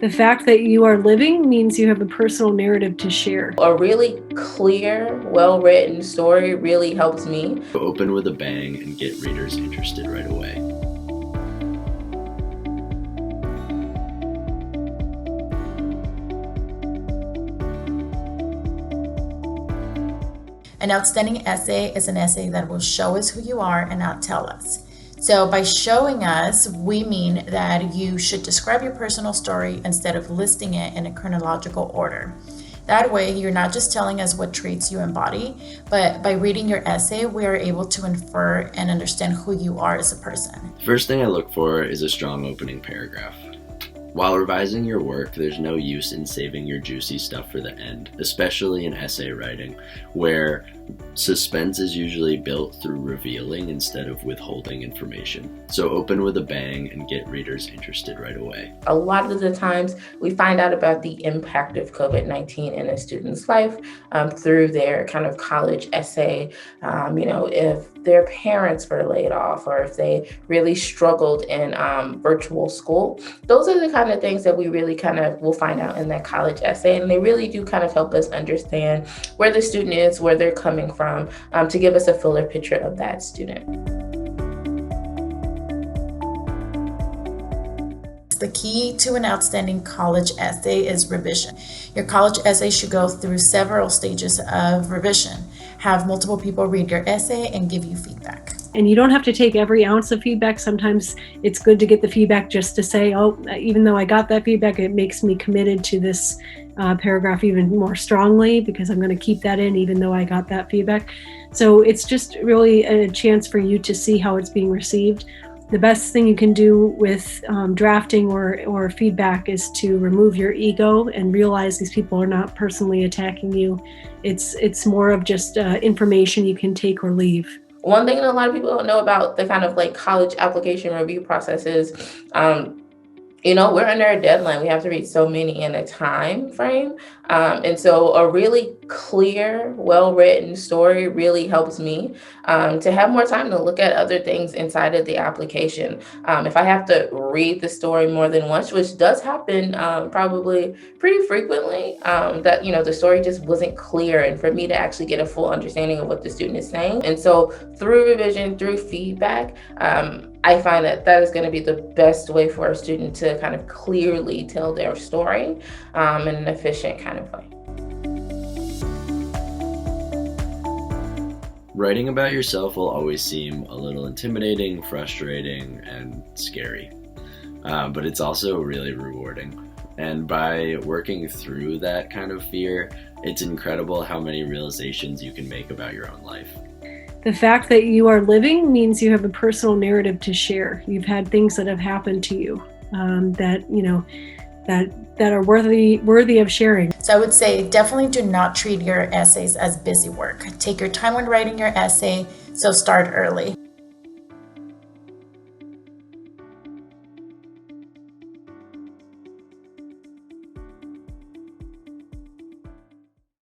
The fact that you are living means you have a personal narrative to share. A really clear, well-written story really helps me. Open with a bang and get readers interested right away. An outstanding essay is an essay that will show us who you are and not tell us. So by showing us, we mean that you should describe your personal story instead of listing it in a chronological order. That way, you're not just telling us what traits you embody, but by reading your essay, we are able to infer and understand who you are as a person. First thing I look for is a strong opening paragraph. While revising your work, there's no use in saving your juicy stuff for the end, especially in essay writing, where suspense is usually built through revealing instead of withholding information. So open with a bang and get readers interested right away. A lot of the times we find out about the impact of COVID-19 in a student's life through their kind of college essay. If their parents were laid off or if they really struggled in virtual school, those are the kind of things that we really kind of will find out in that college essay. And they really do kind of help us understand where the student is, where they're coming from, to give us a fuller picture of that student. The key to an outstanding college essay is revision. Your college essay should go through several stages of revision. Have multiple people read your essay and give you feedback. And you don't have to take every ounce of feedback. Sometimes it's good to get the feedback just to say, oh, even though I got that feedback, it makes me committed to this paragraph even more strongly because I'm going to keep that in even though I got that feedback. So it's just really a chance for you to see how it's being received. The best thing you can do with drafting or feedback is to remove your ego and realize these people are not personally attacking you. It's more of just information you can take or leave. One thing that a lot of people don't know about the kind of like college application review process is, we're under a deadline. We have to read so many in a time frame. And so a really clear, well-written story really helps me to have more time to look at other things inside of the application. If I have to read the story more than once, which does happen probably pretty frequently, that, the story just wasn't clear. And for me to actually get a full understanding of what the student is saying. And so through revision, through feedback, I find that is going to be the best way for a student to kind of clearly tell their story in an efficient kind of way. Writing about yourself will always seem a little intimidating, frustrating, and scary, but it's also really rewarding. And by working through that kind of fear, it's incredible how many realizations you can make about your own life. The fact that you are living means you have a personal narrative to share. You've had things that have happened to you that are worthy of sharing. So I would say definitely do not treat your essays as busy work. Take your time when writing your essay, so start early.